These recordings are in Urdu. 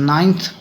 9th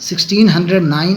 1609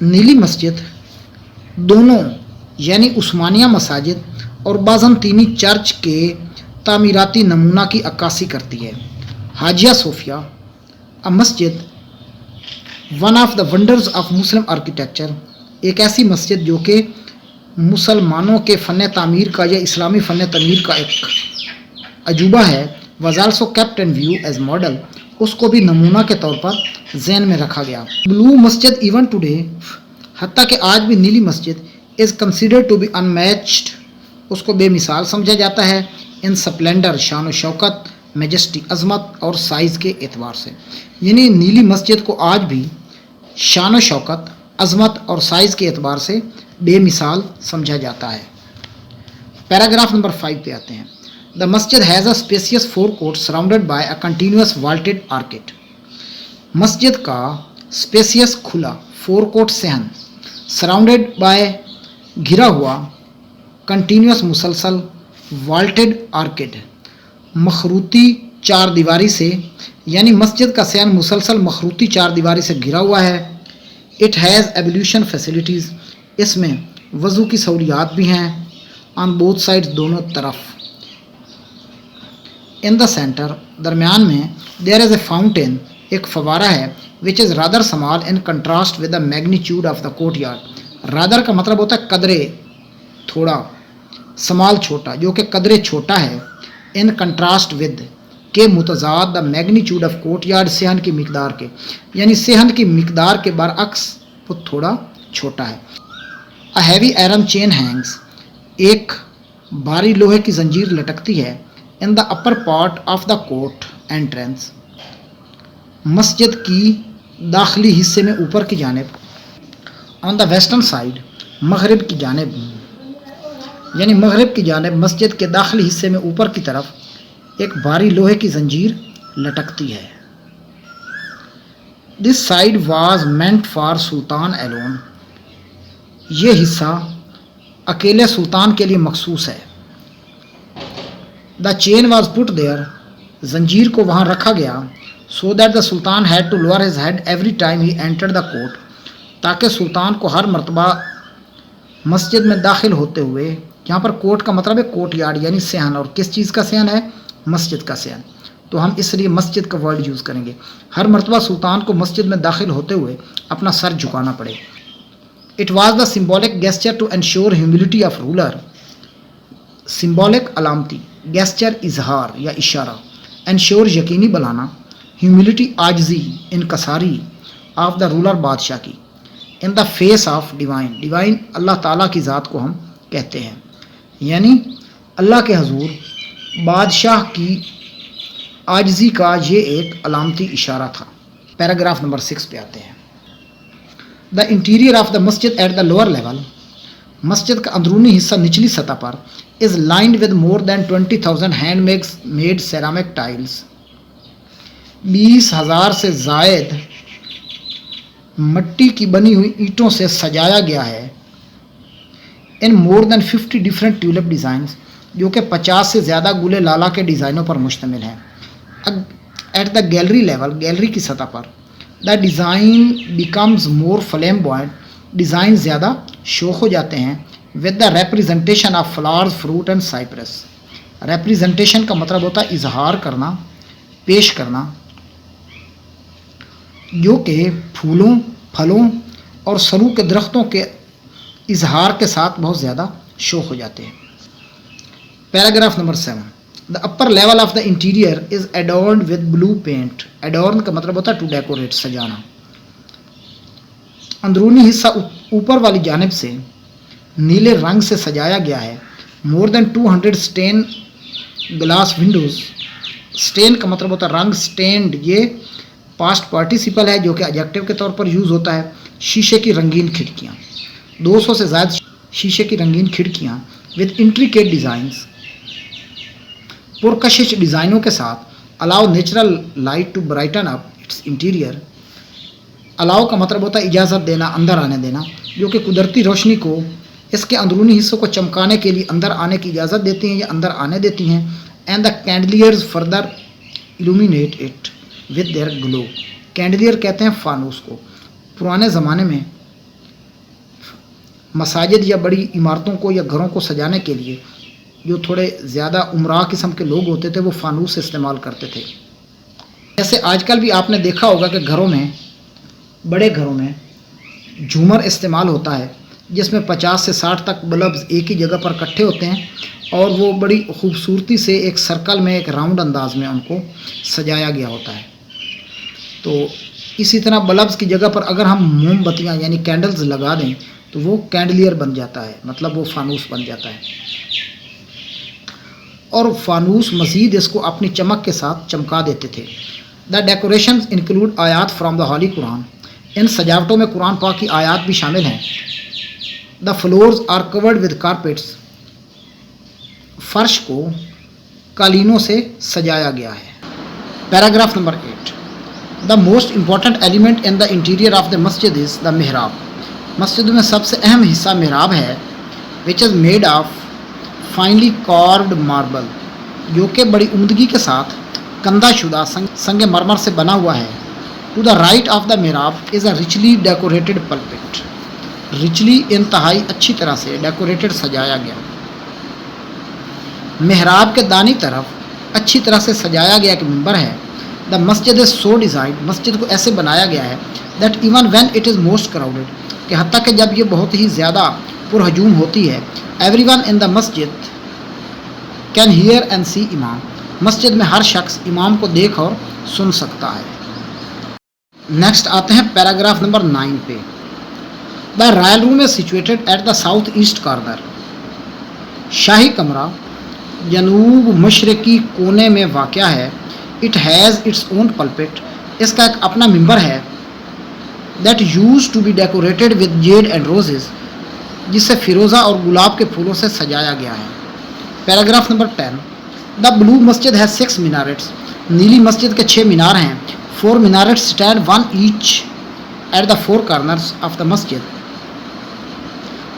نیلی مسجد دونوں یعنی عثمانیہ مساجد اور بازنطینی چرچ کے تعمیراتی نمونہ کی عکاسی کرتی ہے. حاجیہ صوفیہ مسجد one of the wonders of Muslim architecture, ایک ایسی مسجد جو کہ مسلمانوں کے فن تعمیر کا یا اسلامی فن تعمیر کا ایک عجوبہ ہے. Was also kept in view as model, اس کو بھی نمونہ کے طور پر ذہن میں رکھا گیا. بلو مسجد ایون ٹوڈے، حتیٰ کہ آج بھی نیلی مسجد is considered to be unmatched, اس کو بے مثال سمجھا جاتا ہے. ان سپلینڈر، شان و شوکت، میجسٹی، عظمت اور سائز کے اعتبار سے، یعنی نیلی مسجد کو آج بھی شان و شوکت، عظمت اور سائز کے اعتبار سے بے مثال سمجھا جاتا ہے. پیراگراف نمبر 5 پہ آتے ہیں. The masjid has a spacious forecourt surrounded by a continuous vaulted arcade. مسجد کا spacious کھلا forecourt صحن surrounded by گھرا ہوا continuous مسلسل vaulted arcade مخروطی چار دیواری سے، یعنی مسجد کا صحن مسلسل مخروطی چار دیواری سے گھرا ہوا ہے. It has ablution facilities، اس میں وضو کی سہولیات بھی ہیں. On both sides، دونوں طرف. In the center، درمیان میں there is a fountain، ایک فوارہ ہے. which is rather small in contrast with the magnitude of the courtyard. rather کا مطلب ہوتا ہے قدرے، تھوڑا، small چھوٹا، جو کہ قدرے چھوٹا ہے. in contrast with کے متضاد the magnitude of courtyard صحن کی مقدار کے، یعنی صحن کی مقدار کے برعکس وہ تھوڑا چھوٹا ہے. a heavy iron chain hangs، ایک بھاری لوہے کی زنجیر لٹکتی ہے. in the upper part of the court entrance، مسجد کی داخلی حصے میں اوپر کی جانب. on the western side، مغرب کی جانب، یعنی مغرب کی جانب مسجد کے داخلی حصے میں اوپر کی طرف ایک بھاری لوہے کی زنجیر لٹکتی ہے. this side was meant for Sultan alone، یہ حصہ اکیلے سلطان کے لیے مخصوص ہے. the chain was put there، زنجیر کو وہاں رکھا گیا. so that the sultan had to lower his head every time he entered the court، تاکہ سلطان کو ہر مرتبہ مسجد میں داخل ہوتے ہوئے، یہاں پر کوٹ کا مطلب ہے کوٹ یارڈ یعنی صحن، اور کس چیز کا صحن ہے؟ مسجد کا صحن. تو ہم اس لیے مسجد کا ورڈ یوز کریں گے. ہر مرتبہ سلطان کو مسجد میں داخل ہوتے ہوئے اپنا سر جھکانا پڑے. It was the symbolic gesture to ensure humility of ruler، symbolic علامتی، gesture اظہار یا اشارہ، ensure یقینی بنانا، humility عاجزی، انکساری، of the ruler بادشاہ کی. in the face of divine، divine اللہ تعالیٰ کی ذات کو ہم کہتے ہیں، یعنی اللہ کے حضور بادشاہ کی عاجزی کا یہ ایک علامتی اشارہ تھا. پیراگراف نمبر 6 پہ آتے ہیں. دا interior of the Masjid at the lower level, مسجد کا اندرونی حصہ نچلی سطح پر is lined with more than 20,000 hand made ceramic tiles, 20,000 سے زائد مٹی کی بنی ہوئی اینٹوں سے سجایا گیا ہے. ان مور دین 50 ڈفرینٹ ٹیولپ ڈیزائنز، جو کہ 50 سے زیادہ گلے لالا کے ڈیزائنوں پر مشتمل ہیں. At the gallery level, gallery کی سطح پر، the design becomes more flamboyant, design زیادہ شوخ ہو جاتے ہیں. With the representation of flowers, fruit and cypress, representation کا مطلب ہوتا ہے اظہار کرنا، پیش کرنا، جو کہ پھولوں، پھلوں اور سرو کے درختوں کے اظہار کے ساتھ بہت زیادہ شوخ ہو جاتے ہیں. Paragraph number 7. The upper level of the interior is adorned with blue paint. Adorn کا مطلب ہوتا ہے to decorate، سجانا. اندرونی حصہ اوپر والی جانب سے نیلے رنگ سے سجایا گیا ہے. More than 200 stained glass windows. Stain کا مطلب ہوتا ہے رنگ، stained یہ past participle ہے جو کہ adjective کے طور پر یوز ہوتا ہے. شیشے کی رنگین کھڑکیاں، 200 سے زائد شیشے کی رنگین کھڑکیاں with intricate designs، پرکشش ڈیزائنوں کے ساتھ. Allow natural light to brighten up its interior, allow کا مطلب ہوتا ہے اجازت دینا، اندر آنے دینا، جو کہ قدرتی روشنی کو اس کے اندرونی حصوں کو چمکانے کے لیے اندر آنے کی اجازت دیتی ہیں یا اندر آنے دیتی ہیں. And the chandeliers further illuminate it with their glow. Chandelier کہتے ہیں فانوس کو. پرانے زمانے میں مساجد یا بڑی عمارتوں کو یا گھروں کو سجانے کے لیے جو تھوڑے زیادہ عمرہ قسم کے لوگ ہوتے تھے وہ فانوس استعمال کرتے تھے. جیسے آج کل بھی آپ نے دیکھا ہوگا کہ گھروں میں، بڑے گھروں میں جھومر استعمال ہوتا ہے جس میں 50 سے 60 تک بلبز ایک ہی جگہ پر اکٹھے ہوتے ہیں اور وہ بڑی خوبصورتی سے ایک سرکل میں، ایک راؤنڈ انداز میں ان کو سجایا گیا ہوتا ہے. تو اسی طرح بلبز کی جگہ پر اگر ہم موم بتیاں یعنی کینڈلز لگا دیں تو وہ کینڈلیئر بن جاتا ہے، مطلب وہ فانوس بن جاتا ہے. اور فانوس مزید اس کو اپنی چمک کے ساتھ چمکا دیتے تھے. دا ڈیکوریشنز انکلوڈ آیات فرام دا ہولی قرآن. ان سجاوٹوں میں قرآن پاک کی آیات بھی شامل ہیں. The floors are covered with carpets. فرش کو قالینوں سے سجایا گیا ہے. Paragraph number 8. The most important element in the interior of the مسجد از دا محراب. مسجد میں سب سے اہم حصہ محراب ہے. Which is made of finely carved marble, جو کہ بڑی عمدگی کے ساتھ کندہ شدہ سنگ مرمر سے بنا ہوا ہے. To the right of the محراب از اے ریچلی ڈیکوریٹڈ پلپٹ. ریچلی انتہائی اچھی طرح سے ڈیکوریٹڈ سجایا گیا. محراب کے دانی طرف اچھی طرح سے سجایا گیا ایک ممبر ہے. دا مسجد از سو ڈیزائنڈ. مسجد کو ایسے بنایا گیا ہے that even when it is most crowded, کہ حتیٰ کہ جب یہ بہت ہی زیادہ پرہجوم ہوتی ہے، every one in the Masjid can here and سی امام. مسجد میں ہر شخص امام کو دیکھ اور سن سکتا ہے. نیکسٹ آتے ہیں پیراگراف نمبر 9 پہ. The royal room is situated at the south east corner. شاہی کمرہ جنوب مشرقی کونے میں واقع ہے. It has its own pulpit. اس کا ایک اپنا ممبر ہے. That used to be decorated with jade and roses. جسے فیروزہ اور گلاب کے پھولوں سے سجایا گیا ہے. Paragraph number 10. دا بلو مسجد ہے 6 مینارٹس. نیلی مسجد کے 6 مینار ہیں. 4 minarets stand 1 each at the 4 corners of the مسجد.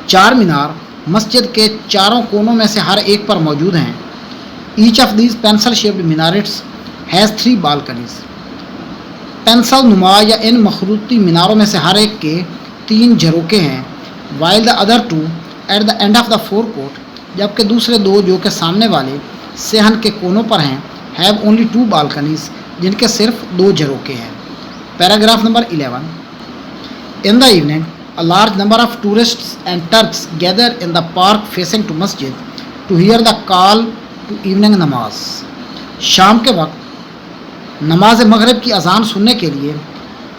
4 مینار مسجد کے چاروں کونوں میں سے ہر ایک پر موجود ہیں. Each of these pencil shaped minarets has 3 balconies. Pencil نما یا ان مخروطی میناروں میں سے ہر ایک کے 3 جھروکے ہیں. while the other 2 at the end of the forecourt. جبکہ دوسرے 2 جو کہ سامنے والے صحن کے کونوں پر ہیں have only 2 balconies. جن کے صرف 2 جھروکے ہیں. Paragraph number 11. In the evening a large number of tourists and Turks gather in the park facing to masjid to hear the call to evening namaz. شام کے وقت نماز مغرب کی اذان سننے کے لیے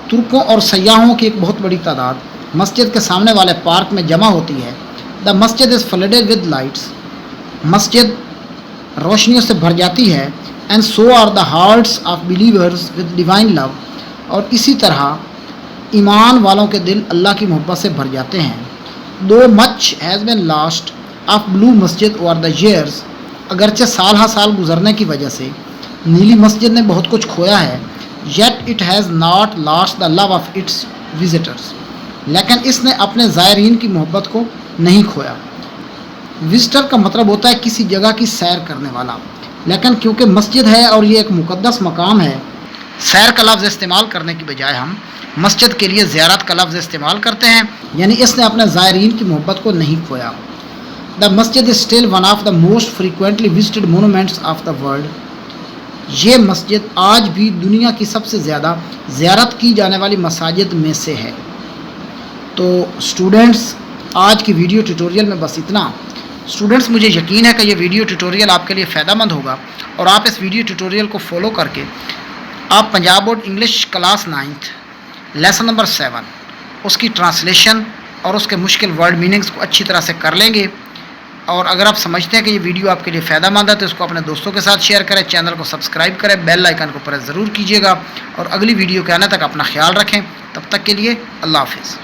ترکوں اور سیاحوں کی ایک بہت بڑی تعداد مسجد کے سامنے والے پارک میں جمع ہوتی ہے. دا مسجد از فلڈیڈ ود لائٹس. مسجد روشنیوں سے بھر جاتی ہے. And so are the hearts of believers with divine love. اور اسی طرح ایمان والوں کے دل اللہ کی محبت سے بھر جاتے ہیں. دو مچ has been lost of blue Masjid over the years. اگرچہ سال ہا سال گزرنے کی وجہ سے نیلی مسجد نے بہت کچھ کھویا ہے. Yet it has not lost the love of its visitors. لیکن اس نے اپنے زائرین کی محبت کو نہیں کھویا. وزٹر کا مطلب ہوتا ہے کسی جگہ کی سیر کرنے والا. لیکن کیونکہ مسجد ہے اور یہ ایک مقدس مقام ہے، سیر کا لفظ استعمال کرنے کی بجائے ہم مسجد کے لیے زیارت کا لفظ استعمال کرتے ہیں. یعنی اس نے اپنے زائرین کی محبت کو نہیں کھویا. دا مسجد is still one of the most frequently visited monuments of the world. یہ مسجد آج بھی دنیا کی سب سے زیادہ زیارت کی جانے والی مساجد میں سے ہے. تو اسٹوڈنٹس، آج کی ویڈیو ٹیوٹوریل میں بس اتنا. اسٹوڈنٹس، مجھے یقین ہے کہ یہ ویڈیو ٹیوٹوریل آپ کے لیے فائدہ مند ہوگا اور آپ اس ویڈیو ٹیوٹوریل کو فالو کر کے آپ Punjab board English class 9 lesson number 7 اس کی ٹرانسلیشن اور اس کے مشکل ورڈ میننگز کو اچھی طرح سے کر لیں گے. اور اگر آپ سمجھتے ہیں کہ یہ ویڈیو آپ کے لیے فائدہ مند ہے تو اس کو اپنے دوستوں کے ساتھ شیئر کریں. چینل کو سبسکرائب کریں، بیل آئیکن کو پریس ضرور کیجیے گا. اور اگلی ویڈیو کے آنے تک اپنا خیال رکھیں. تب تک کے لیے اللہ حافظ.